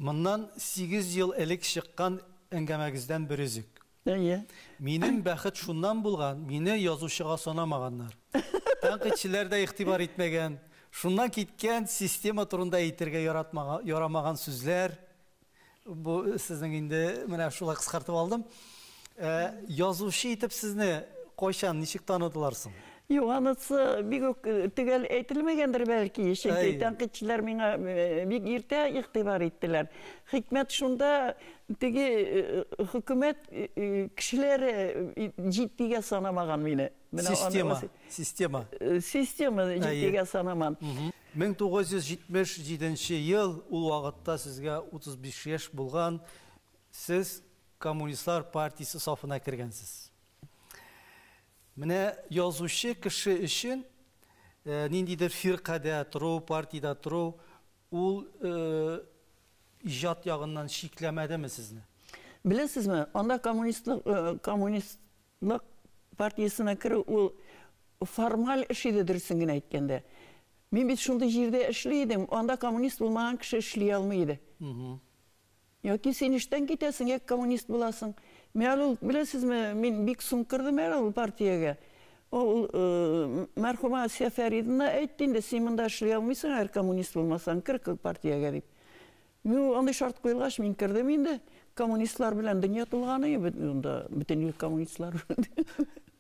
Моннан 8 ел элек чыккан әңгәмәгездән бер өзек. Минем бәхет шуннан булган, мине язучыга санамаганнар. Тәнкыйтьчеләр дә игътибар итмәгән. Шуннан киткән система турында әйтергә ярамаган сүзләр. Бу сезнең инде менә шулай кыскартып алдым. Язучы итеп сезне кайчан, ничек таныдылар соң? Yok, anısı bir tügel eğitilmegendir belki. Çünkü tenkitçiler mine bir irte iktibar ettiler. Hikmet şunda tüge hükümet kişileri ciddiye sanamagan mine. Sistema ciddiye sanamagan. 1977 yıl ул вакытта сезгә 35 яшь булган, siz Komünistler Partisi safına кергәнсез. Менә язучы кеше өчен ниндидер фиркада тору, партияда тору, ул иҗат ягыннан шикләмәдеме сезне? Беләсезме, анда коммунистлык партиясына кирү ул формаль эш иде дөресен генә әйткәндә. Мин бит шундый җирдә эшли идем, анда коммунист булмаган кеше эшли алмый иде. Яки син эштән китәсең, яки коммунист буласың. Мәлул, беләсезме, мин бик соң кирдем ул партиягә. Ул мәрхүмә Сәфәридина әйтте инде, син монда эшли алмыйсың, әгәр коммунист булмасаң, кир партиягә дип. Мин андый шарт куелгач, мин кирдем инде. Коммунистлар белән дөнья тулганы, бөтен коммунистлар.